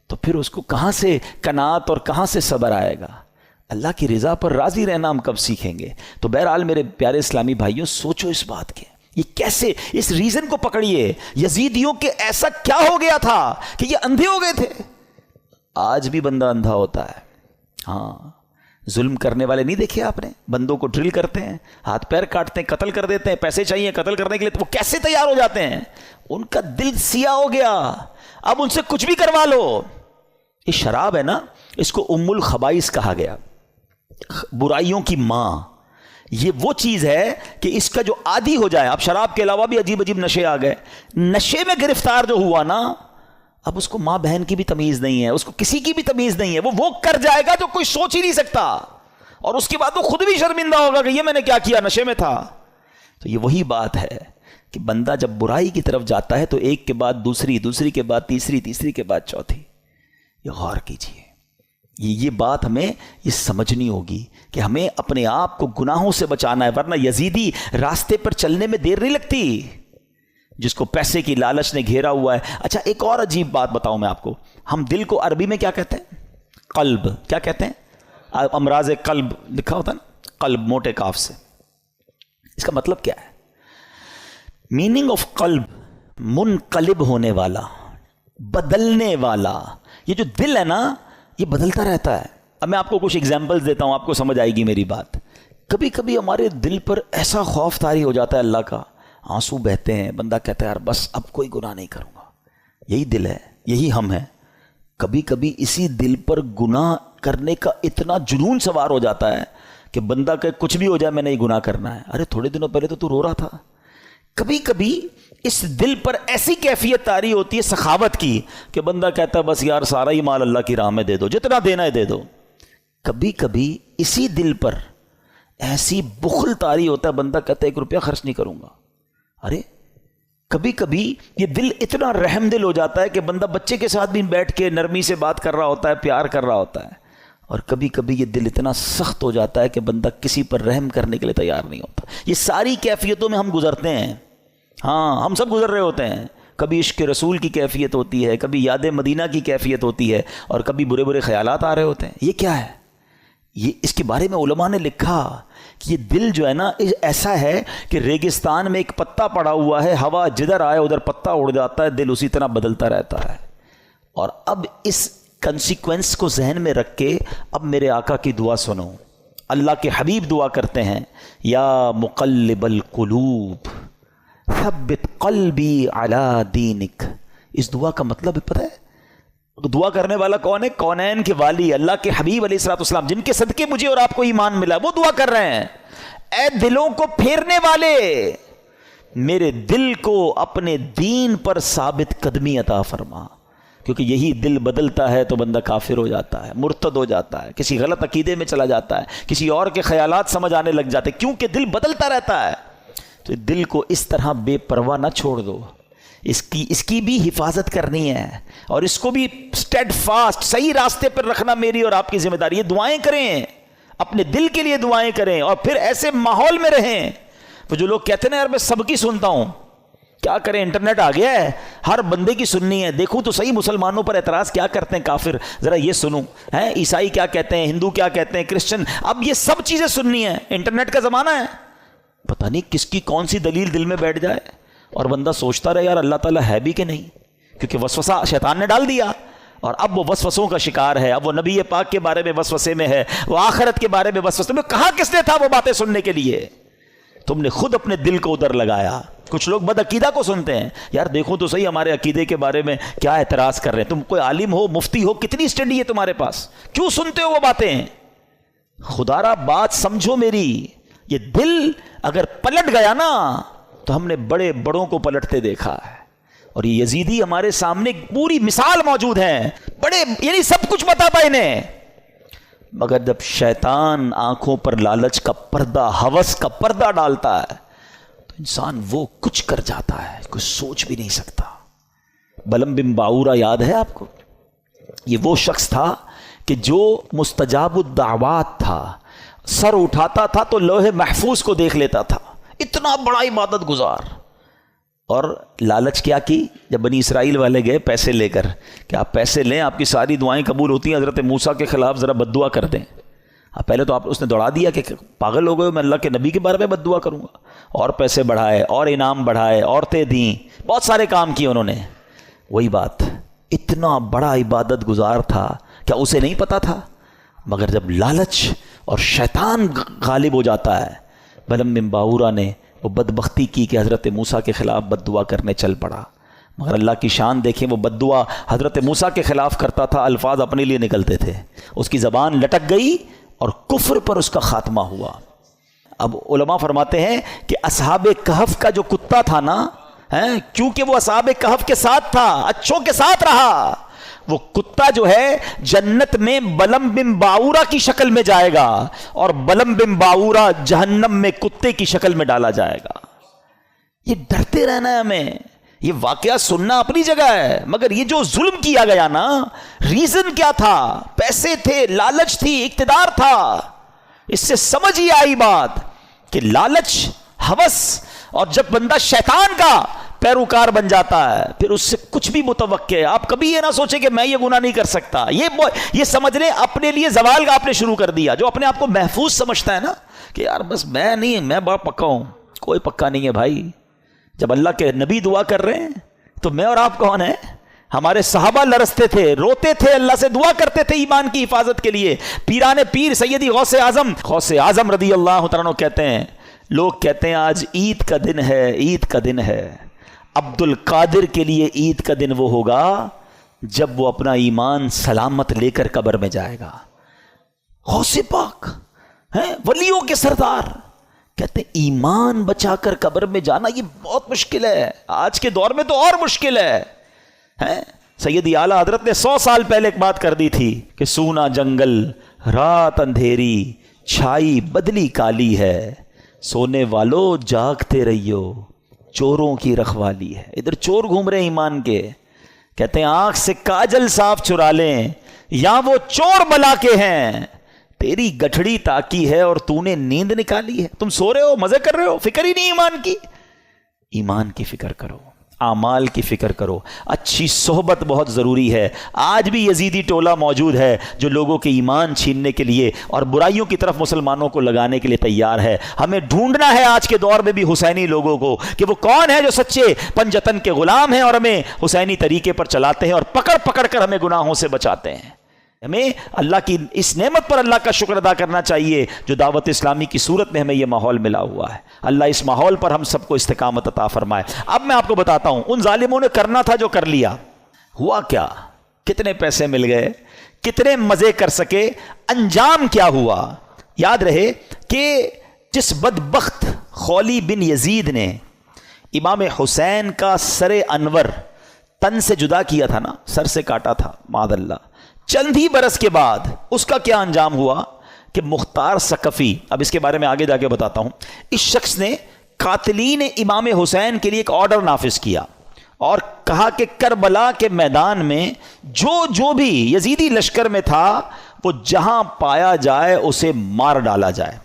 تو پھر اس کو کہاں سے قناعت اور کہاں سے صبر آئے گا؟ اللہ کی رضا پر راضی رہنا ہم کب سیکھیں گے؟ تو بہرحال میرے پیارے اسلامی بھائیوں, سوچو اس بات کے, یہ کیسے, اس ریزن کو پکڑیے. یزیدیوں کے ایسا کیا ہو گیا تھا کہ یہ اندھے ہو گئے تھے؟ آج بھی بندہ اندھا ہوتا ہے. ہاں, ظلم کرنے والے نہیں دیکھے آپ نے؟ بندوں کو ڈرل کرتے ہیں, ہاتھ پیر کاٹتے ہیں, قتل کر دیتے ہیں, پیسے چاہیے قتل کرنے کے لیے, تو وہ کیسے تیار ہو جاتے ہیں؟ ان کا دل سیاہ ہو گیا. اب ان سے کچھ بھی کروا لو. یہ شراب ہے نا, اس کو ام الخبائث کہا گیا, برائیوں کی ماں. یہ وہ چیز ہے کہ اس کا جو عادی ہو جائے, اب شراب کے علاوہ بھی عجیب عجیب نشے آ گئے, نشے میں گرفتار جو ہوا نا, اب اس کو ماں بہن کی بھی تمیز نہیں ہے, اس کو کسی کی بھی تمیز نہیں ہے, وہ کر جائے گا جو کوئی سوچ ہی نہیں سکتا. اور اس کے بعد وہ خود بھی شرمندہ ہوگا کہ یہ میں نے کیا کیا، نشے میں تھا. تو یہ وہی بات ہے کہ بندہ جب برائی کی طرف جاتا ہے تو ایک کے بعد دوسری، دوسری کے بعد تیسری، تیسری کے بعد چوتھی. یہ غور کیجیے، یہ بات ہمیں یہ سمجھنی ہوگی کہ ہمیں اپنے آپ کو گناہوں سے بچانا ہے، ورنہ یزیدی راستے پر چلنے میں دیر نہیں لگتی جس کو پیسے کی لالچ نے گھیرا ہوا ہے. اچھا ایک اور عجیب بات بتاؤں میں آپ کو، ہم دل کو عربی میں کیا کہتے ہیں؟ قلب. کیا کہتے ہیں؟ امراض قلب لکھا ہوتا ہے نا، قلب موٹے کاف سے. اس کا مطلب کیا ہے؟ میننگ آف قلب منقلب ہونے والا، بدلنے والا. یہ جو دل ہے نا یہ بدلتا رہتا ہے. اب میں آپ کو کچھ ایگزامپلز دیتا ہوں، آپ کو سمجھ آئے گی میری بات. کبھی کبھی ہمارے دل پر ایسا خوف طاری ہو جاتا ہے اللہ کا، آنسو بہتے ہیں، بندہ کہتا ہے یار بس اب کوئی گناہ نہیں کروں گا. یہی دل ہے، یہی ہم ہیں. کبھی کبھی اسی دل پر گناہ کرنے کا اتنا جنون سوار ہو جاتا ہے کہ بندہ کہ کچھ بھی ہو جائے میں نے یہ گناہ کرنا ہے. ارے تھوڑے دنوں پہلے تو رو رہا تھا. کبھی کبھی اس دل پر ایسی کیفیت طاری ہوتی ہے سخاوت کی کہ بندہ کہتا ہے بس یار سارا ہی مال اللہ کی راہ میں دے دو، جتنا دینا ہے دے دو. کبھی کبھی اسی دل پر ایسی بخل طاری ہوتا ہے، بندہ کہتا ہے 1 روپیہ خرچ نہیں کروں گا. ارے کبھی کبھی یہ دل اتنا رحم دل ہو جاتا ہے کہ بندہ بچے کے ساتھ بھی بیٹھ کے نرمی سے بات کر رہا ہوتا ہے، پیار کر رہا ہوتا ہے. اور کبھی کبھی یہ دل اتنا سخت ہو جاتا ہے کہ بندہ کسی پر رحم کرنے کے لیے تیار نہیں ہوتا. یہ ساری کیفیتوں میں ہم گزرتے ہیں. ہاں ہم سب گزر رہے ہوتے ہیں. کبھی عشق رسول کی کیفیت ہوتی ہے، کبھی یاد مدینہ کی کیفیت ہوتی ہے، اور کبھی برے برے خیالات آ رہے ہوتے ہیں. یہ کیا ہے؟ یہ اس کے بارے میں علماء نے لکھا کہ یہ دل جو ہے نا ایسا ہے کہ ریگستان میں ایک پتا پڑا ہوا ہے، ہوا جدھر آئے ادھر پتا اڑ جاتا ہے، دل اسی طرح بدلتا رہتا ہے. اور اب اس کنسیکوینس کو ذہن میں رکھ کے اب میرے آقا کی دعا سنو. اللہ کے حبیب دعا کرتے ہیں، یا مقلب القلوب ثبت قلبی علی دینک. اس دعا کا مطلب پتہ ہے؟ دعا کرنے والا کون ہے؟ کونین کے والی اللہ کے حبیب علیہ الصلوۃ والسلام، جن کے صدقے مجھے اور آپ کو ایمان ملا. وہ دعا کر رہے ہیں، اے دلوں کو پھیرنے والے، میرے دل کو اپنے دین پر ثابت قدمی عطا فرما. کیونکہ یہی دل بدلتا ہے تو بندہ کافر ہو جاتا ہے، مرتد ہو جاتا ہے، کسی غلط عقیدے میں چلا جاتا ہے، کسی اور کے خیالات سمجھ آنے لگ جاتے ہیں، کیونکہ دل بدلتا رہتا ہے. تو دل کو اس طرح بے پرواہ نہ چھوڑ دو، اس کی بھی حفاظت کرنی ہے، اور اس کو بھی اسٹیڈ فاسٹ صحیح راستے پر رکھنا میری اور آپ کی ذمہ داری. یہ دعائیں کریں، اپنے دل کے لیے دعائیں کریں، اور پھر ایسے ماحول میں رہیں. تو جو لوگ کہتے ہیں نا یار میں سب کی سنتا ہوں، کیا کریں، انٹرنیٹ آ گیا ہے، ہر بندے کی سننی ہے. دیکھوں تو صحیح مسلمانوں پر اعتراض کیا کرتے ہیں کافر، ذرا یہ سنوں، عیسائی کیا کہتے ہیں، ہندو کیا کہتے ہیں، کرسچن. اب یہ سب چیزیں سننی ہے، انٹرنیٹ کا زمانہ ہے. پتہ نہیں کس کی کون سی دلیل دل میں بیٹھ جائے اور بندہ سوچتا رہے یار اللہ تعالیٰ ہے بھی کہ نہیں، کیونکہ وسوسہ شیطان نے ڈال دیا. اور اب وہ وسوسوں کا شکار ہے. اب وہ نبی پاک کے بارے میں وسوسے میں ہے، وہ آخرت کے بارے میں وسوسے میں. کہاں کس نے تھا وہ باتیں سننے کے لیے؟ تم نے خود اپنے دل کو ادھر لگایا. کچھ لوگ بد عقیدہ کو سنتے ہیں، یار دیکھو تو صحیح ہمارے عقیدے کے بارے میں کیا اعتراض کر رہے ہیں. تم کوئی عالم ہو، مفتی ہو، کتنی اسٹڈی ہے تمہارے پاس، کیوں سنتے ہو وہ باتیں؟ خدا را بات سمجھو میری. یہ دل اگر پلٹ گیا نا تو ہم نے بڑے بڑوں کو پلٹتے دیکھا ہے. اور یہ یزیدی ہمارے سامنے ایک پوری مثال موجود ہے، بڑے یعنی سب کچھ پتا تھا انہیں، مگر جب شیطان آنکھوں پر لالچ کا پردہ، ہوس کا پردہ ڈالتا ہے تو انسان وہ کچھ کر جاتا ہے کوئی سوچ بھی نہیں سکتا. بلم بن باورا یاد ہے آپ کو؟ یہ وہ شخص تھا کہ جو مستجاب الدعوات تھا، سر اٹھاتا تھا تو لوح محفوظ کو دیکھ لیتا تھا. اتنا بڑا عبادت گزار. اور لالچ کیا کی؟ جب بنی اسرائیل والے گئے پیسے لے کر کہ آپ پیسے لیں آپ کی ساری دعائیں قبول ہوتی ہیں، حضرت موسیٰ کے خلاف ذرا بد دعا کر دیں. پہلے تو اس نے دوڑا دیا کہ پاگل ہو گئے، میں اللہ کے نبی کے بارے میں بد دعا کروں گا. اور پیسے بڑھائے اور انعام بڑھائے، عورتیں دیں، بہت سارے کام کیے انہوں نے. وہی بات، اتنا بڑا عبادت گزار تھا، کیا اسے نہیں پتا تھا؟ مگر جب لالچ اور شیطان غالب ہو جاتا ہے، بلم بن باورا نے وہ بدبختی کی کہ حضرت موسیٰ کے خلاف بد دعا کرنے چل پڑا. مگر اللہ کی شان دیکھیں، وہ بد دعا حضرت موسیٰ کے خلاف کرتا تھا، الفاظ اپنے لیے نکلتے تھے، اس کی زبان لٹک گئی اور کفر پر اس کا خاتمہ ہوا. اب علماء فرماتے ہیں کہ اصحاب کہف کا جو کتا تھا نا، کیونکہ وہ اصحاب کہف کے ساتھ تھا، اچھوں کے ساتھ رہا، وہ کتا جو ہے جنت میں بلم بن باورا کی شکل میں جائے گا اور بلم بن باورا جہنم میں کتے کی شکل میں ڈالا جائے گا. یہ ڈرتے رہنا ہے ہمیں. یہ واقعہ سننا اپنی جگہ ہے، مگر یہ جو ظلم کیا گیا نا، ریزن کیا تھا؟ پیسے تھے، لالچ تھی، اقتدار تھا. اس سے سمجھ ہی آئی بات کہ لالچ، ہوس، اور جب بندہ شیطان کا پیروکار بن جاتا ہے پھر اس سے کچھ بھی متوقع ہے. آپ کبھی یہ نہ سوچیں کہ میں یہ گناہ نہیں کر سکتا. یہ سمجھ لیں اپنے لیے زوال کا آپ نے شروع کر دیا. جو اپنے آپ کو محفوظ سمجھتا ہے نا کہ یار بس میں نہیں، میں بڑا پکا ہوں. کوئی پکا نہیں ہے بھائی. جب اللہ کے نبی دعا کر رہے ہیں تو میں اور آپ کون ہیں؟ ہمارے صحابہ لرزتے تھے، روتے تھے، اللہ سے دعا کرتے تھے ایمان کی حفاظت کے لیے. پیران پیر سیدی غوث اعظم رضی اللہ تعالیٰ عنہ کہتے ہیں، لوگ کہتے ہیں آج عید کا دن ہے، عید کا دن ہے. عبد القادر کے لیے عید کا دن وہ ہوگا جب وہ اپنا ایمان سلامت لے کر قبر میں جائے گا. غوث پاک ہیں، ولیوں کے سردار، کہتے ہیں ایمان بچا کر قبر میں جانا یہ بہت مشکل ہے. آج کے دور میں تو اور مشکل ہے. سیدی اعلیٰ حضرت نے 100 سال پہلے ایک بات کر دی تھی کہ سونا جنگل، رات اندھیری، چھائی بدلی کالی ہے، سونے والو جاگتے رہیو، چوروں کی رکھوالی ہے. ادھر چور گھوم رہے ایمان کے. کہتے ہیں آنکھ سے کاجل صاف چرا لیں یا وہ چور بلا کے ہیں، تیری گٹھڑی تاکی ہے اور تو نے نیند نکالی ہے. تم سو رہے ہو، مزے کر رہے ہو، فکر ہی نہیں ایمان کی. ایمان کی فکر کرو، اعمال کی فکر کرو. اچھی صحبت بہت ضروری ہے. آج بھی یزیدی ٹولہ موجود ہے جو لوگوں کے ایمان چھیننے کے لیے اور برائیوں کی طرف مسلمانوں کو لگانے کے لیے تیار ہے. ہمیں ڈھونڈنا ہے آج کے دور میں بھی حسینی لوگوں کو کہ وہ کون ہے جو سچے پنجتن کے غلام ہیں اور ہمیں حسینی طریقے پر چلاتے ہیں اور پکڑ پکڑ کر ہمیں گناہوں سے بچاتے ہیں. ہمیں اللہ کی اس نعمت پر اللہ کا شکر ادا کرنا چاہیے جو دعوت اسلامی کی صورت میں ہمیں یہ ماحول ملا ہوا ہے. اللہ اس ماحول پر ہم سب کو استقامت عطا فرمائے. اب میں آپ کو بتاتا ہوں ان ظالموں نے کرنا تھا جو کر لیا. ہوا کیا؟ کتنے پیسے مل گئے، کتنے مزے کر سکے، انجام کیا ہوا؟ یاد رہے کہ جس بدبخت خولی بن یزید نے امام حسین کا سر انور تن سے جدا کیا تھا نا، سر سے کاٹا تھا معاذ اللہ، چند ہی برس کے بعد اس کا کیا انجام ہوا کہ مختار ثقفی، اب اس کے بارے میں آگے جا کے بتاتا ہوں، اس شخص نے قاتلین امام حسین کے لیے ایک آرڈر نافذ کیا اور کہا کہ کربلا کے میدان میں جو بھی یزیدی لشکر میں تھا وہ جہاں پایا جائے اسے مار ڈالا جائے.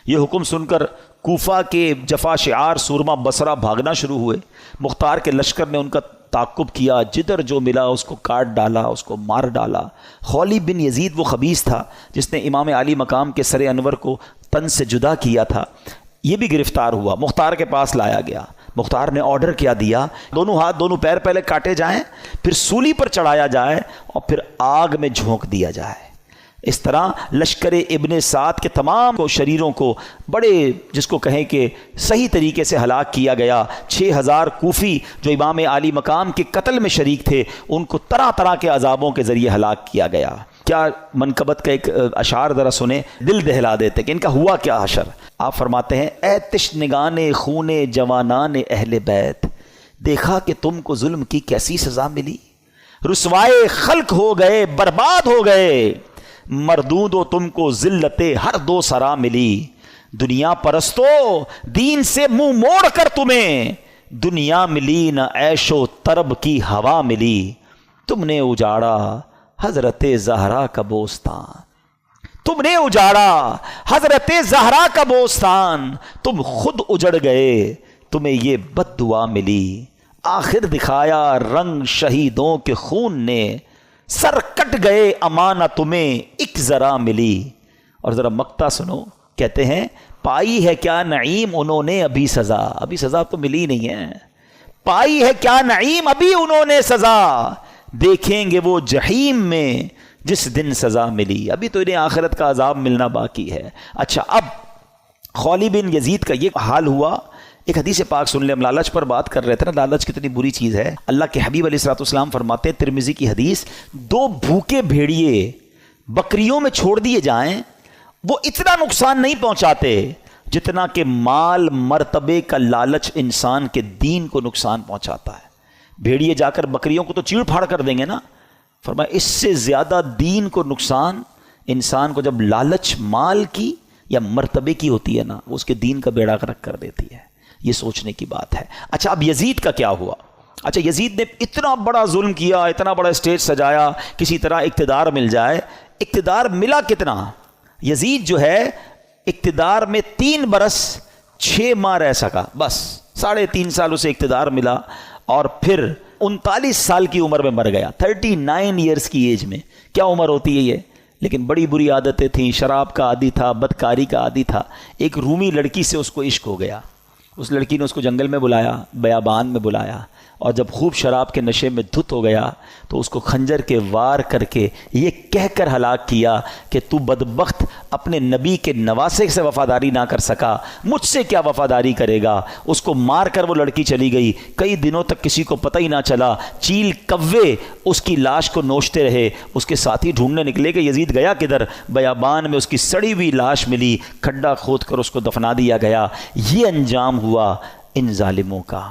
یہ حکم سن کر کوفہ کے جفا شعار سورما بصرہ بھاگنا شروع ہوئے. مختار کے لشکر نے ان کا تعقب کیا، جدھر جو ملا اس کو کاٹ ڈالا، اس کو مار ڈالا. خولی بن یزید وہ خبیث تھا جس نے امام علی مقام کے سر انور کو تن سے جدا کیا تھا. یہ بھی گرفتار ہوا، مختار کے پاس لایا گیا. مختار نے آرڈر کیا دیا، دونوں ہاتھ دونوں پیر پہلے کاٹے جائیں، پھر سولی پر چڑھایا جائے اور پھر آگ میں جھونک دیا جائے. اس طرح لشکر ابن سعد کے تمام کو شریروں کو بڑے جس کو کہیں کہ صحیح طریقے سے ہلاک کیا گیا. 6000 کوفی جو امام علی مقام کے قتل میں شریک تھے ان کو طرح طرح کے عذابوں کے ذریعے ہلاک کیا گیا. کیا منقبت کا ایک اشعار ذرا سنیں، دل دہلا دیتے کہ ان کا ہوا کیا حشر. آپ فرماتے ہیں اے تشنگان خون جوانان اہل بیت، دیکھا کہ تم کو ظلم کی کیسی سزا ملی. رسوائے خلق ہو گئے، برباد ہو گئے، مردود و تم کو ذلت ہر دو سرا ملی. دنیا پرستو دین سے منہ موڑ کر تمہیں دنیا ملی نہ عیش و طرب کی ہوا ملی. تم نے اجاڑا حضرت زہرا کا بوستان، تم نے اجاڑا حضرت زہرا کا بوستان، تم خود اجڑ گئے تمہیں یہ بد دعا ملی. آخر دکھایا رنگ شہیدوں کے خون نے، سر کٹ گئے امانہ تمہیں ایک ذرا ملی. اور ذرا مقطع سنو، کہتے ہیں پائی ہے کیا نعیم انہوں نے ابھی سزا، ابھی سزا تو ملی نہیں ہے. پائی ہے کیا نعیم ابھی انہوں نے سزا، دیکھیں گے وہ جہیم میں جس دن سزا ملی. ابھی تو انہیں آخرت کا عذاب ملنا باقی ہے. اچھا، اب خولی بن یزید کا یہ حال ہوا. ایک حدیث پاک سن لیں، ہم لالچ پر بات کر رہے تھے نا، لالچ کتنی بری چیز ہے. اللہ کے حبیب علیہ الصلوۃ والسلام فرماتے ہیں ترمذی کی حدیث، 2 بھوکے بھیڑیے بکریوں میں چھوڑ دیے جائیں وہ اتنا نقصان نہیں پہنچاتے جتنا کہ مال مرتبے کا لالچ انسان کے دین کو نقصان پہنچاتا ہے. بھیڑیے جا کر بکریوں کو تو چیڑ پھاڑ کر دیں گے نا، فرمایا اس سے زیادہ دین کو نقصان انسان کو جب لالچ مال کی یا مرتبے کی ہوتی ہے نا، وہ اس کے دین کا بیڑا غرق کر دیتی ہے. یہ سوچنے کی بات ہے. اچھا اب یزید کا کیا ہوا؟ اچھا یزید نے اتنا بڑا ظلم کیا، اتنا بڑا اسٹیج سجایا، کسی طرح اقتدار مل جائے. اقتدار ملا کتنا؟ یزید جو ہے اقتدار میں 3 برس 6 ماہ رہ سکا، بس 3.5 سال اسے اقتدار ملا، اور پھر 39 سال کی عمر میں مر گیا. 39 ایئرس کی ایج میں. کیا عمر ہوتی ہے یہ؟ لیکن بڑی بری عادتیں تھیں، شراب کا عادی تھا، بدکاری کا عادی تھا. ایک رومی لڑکی سے اس کو عشق ہو گیا. اس لڑکی نے اس کو جنگل میں بلایا، بیابان میں بلایا، اور جب خوب شراب کے نشے میں دھت ہو گیا تو اس کو خنجر کے وار کر کے یہ کہہ کر ہلاک کیا کہ تو بدبخت اپنے نبی کے نواسے سے وفاداری نہ کر سکا، مجھ سے کیا وفاداری کرے گا. اس کو مار کر وہ لڑکی چلی گئی. کئی دنوں تک کسی کو پتہ ہی نہ چلا. چیل کوے اس کی لاش کو نوچتے رہے. اس کے ساتھی ڈھونڈنے نکلے کہ یزید گیا کدھر. بیابان میں اس کی سڑی ہوئی لاش ملی، کھڈا کھود کر اس کو دفنا دیا گیا. یہ انجام ہوا ان ظالموں کا.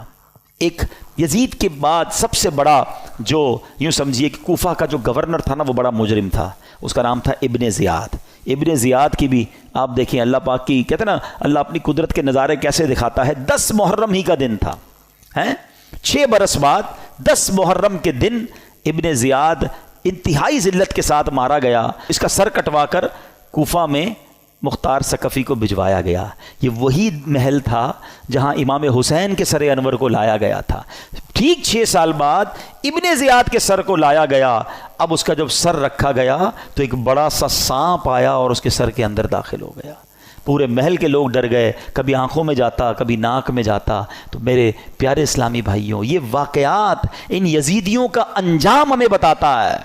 ایک یزید کے بعد سب سے بڑا جو یوں سمجھیے کہ کوفہ کا جو گورنر تھا نا، وہ بڑا مجرم تھا. اس کا نام تھا ابن زیاد. ابن زیاد کی بھی آپ دیکھیں اللہ پاک کی، کہتے ہیں نا اللہ اپنی قدرت کے نظارے کیسے دکھاتا ہے. 10 محرم ہی کا دن تھا، 6 برس بعد 10 محرم کے دن ابن زیاد انتہائی ذلت کے ساتھ مارا گیا. اس کا سر کٹوا کر کوفہ میں مختار ثقفی کو بھجوایا گیا. یہ وہی محل تھا جہاں امام حسین کے سر انور کو لایا گیا تھا. ٹھیک 6 سال بعد ابن زیاد کے سر کو لایا گیا. اب اس کا جب سر رکھا گیا تو ایک بڑا سا سانپ آیا اور اس کے سر کے اندر داخل ہو گیا. پورے محل کے لوگ ڈر گئے، کبھی آنکھوں میں جاتا، کبھی ناک میں جاتا. تو میرے پیارے اسلامی بھائیوں، یہ واقعات ان یزیدیوں کا انجام ہمیں بتاتا ہے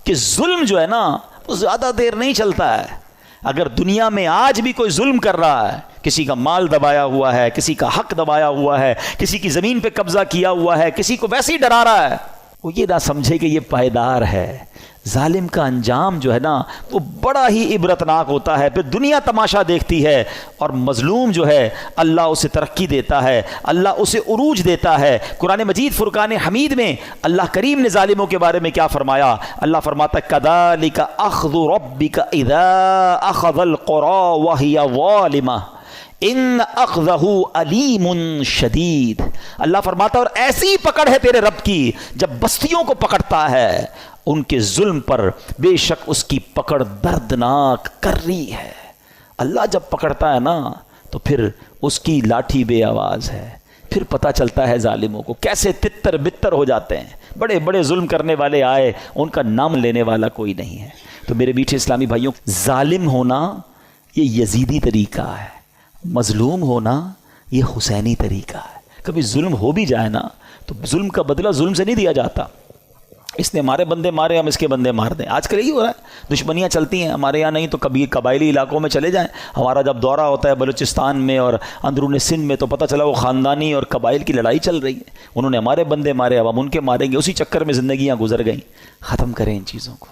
کہ ظلم جو ہے نا وہ زیادہ دیر نہیں چلتا ہے. اگر دنیا میں آج بھی کوئی ظلم کر رہا ہے، کسی کا مال دبایا ہوا ہے، کسی کا حق دبایا ہوا ہے، کسی کی زمین پہ قبضہ کیا ہوا ہے، کسی کو ویسے ہی ڈرا رہا ہے، وہ یہ نہ سمجھے کہ یہ پائیدار ہے. ظالم کا انجام جو ہے نا وہ بڑا ہی عبرتناک ہوتا ہے. پھر دنیا تماشا دیکھتی ہے، اور مظلوم جو ہے اللہ اسے ترقی دیتا ہے، اللہ اسے عروج دیتا ہے. قرآن مجید فرقان حمید میں اللہ کریم نے ظالموں کے بارے میں کیا فرمایا؟ اللہ فرماتا ہے کذالک اخذ ربک اذا اخذ القری وہی ظالمہ ان اخذہ علیم شدید. اللہ فرماتا اور ایسی پکڑ ہے تیرے رب کی جب بستیوں کو پکڑتا ہے ان کے ظلم پر، بے شک اس کی پکڑ دردناک کر رہی ہے. اللہ جب پکڑتا ہے نا تو پھر اس کی لاٹھی بے آواز ہے. پھر پتہ چلتا ہے ظالموں کو کیسے تتر بتر ہو جاتے ہیں. بڑے بڑے ظلم کرنے والے آئے، ان کا نام لینے والا کوئی نہیں ہے. تو میرے میٹھے اسلامی بھائیوں، ظالم ہونا یہ یزیدی طریقہ ہے، مظلوم ہونا یہ حسینی طریقہ ہے. کبھی ظلم ہو بھی جائے نا تو ظلم کا بدلہ ظلم سے نہیں دیا جاتا. اس نے ہمارے بندے مارے، ہم اس کے بندے مار دیں. آج کل یہی ہو رہا ہے. دشمنیاں چلتی ہیں ہمارے یہاں نہیں تو کبھی قبائلی علاقوں میں چلے جائیں. ہمارا جب دورہ ہوتا ہے بلوچستان میں اور اندرون سندھ میں تو پتہ چلا وہ خاندانی اور قبائل کی لڑائی چل رہی ہے. انہوں نے ہمارے بندے مارے، اب ہم ان کے ماریں گے. اسی چکر میں زندگیاں گزر گئیں. ختم کریں ان چیزوں کو.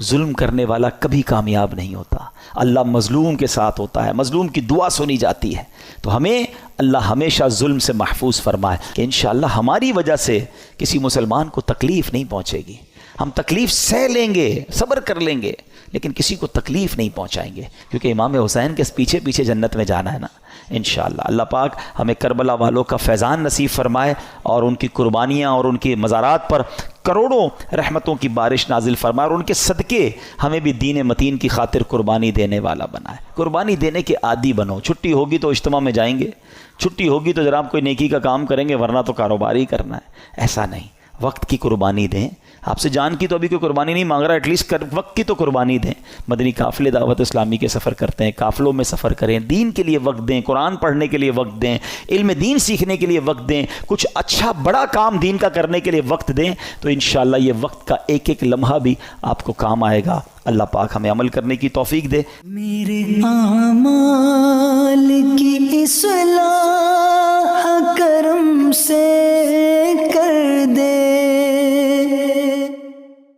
ظلم کرنے والا کبھی کامیاب نہیں ہوتا. اللہ مظلوم کے ساتھ ہوتا ہے، مظلوم کی دعا سنی جاتی ہے. تو ہمیں اللہ ہمیشہ ظلم سے محفوظ فرمائے کہ انشاءاللہ ہماری وجہ سے کسی مسلمان کو تکلیف نہیں پہنچے گی. ہم تکلیف سہ لیں گے، صبر کر لیں گے، لیکن کسی کو تکلیف نہیں پہنچائیں گے، کیونکہ امام حسین کے پیچھے پیچھے جنت میں جانا ہے نا انشاءاللہ. اللہ پاک ہمیں کربلا والوں کا فیضان نصیب فرمائے اور ان کی قربانیاں اور ان کی مزارات پر کروڑوں رحمتوں کی بارش نازل فرمائے، اور ان کے صدقے ہمیں بھی دین متین کی خاطر قربانی دینے والا بنائے. قربانی دینے کے عادی بنو. چھٹی ہوگی تو اجتماع میں جائیں گے، چھٹی ہوگی تو جناب کوئی نیکی کا کام کریں گے، ورنہ تو کاروبار ہی کرنا ہے. ایسا نہیں، وقت کی قربانی دیں. آپ سے جان کی تو ابھی کوئی قربانی نہیں مانگ رہا، ایٹ لیسٹ وقت کی تو قربانی دیں. مدنی قافلے دعوت اسلامی کے سفر کرتے ہیں، قافلوں میں سفر کریں، دین کے لیے وقت دیں، قرآن پڑھنے کے لیے وقت دیں، علم دین سیکھنے کے لیے وقت دیں، کچھ اچھا بڑا کام دین کا کرنے کے لیے وقت دیں. تو انشاءاللہ یہ وقت کا ایک ایک لمحہ بھی آپ کو کام آئے گا. اللہ پاک ہمیں عمل کرنے کی توفیق دے. میرے اعمال کی اصلاح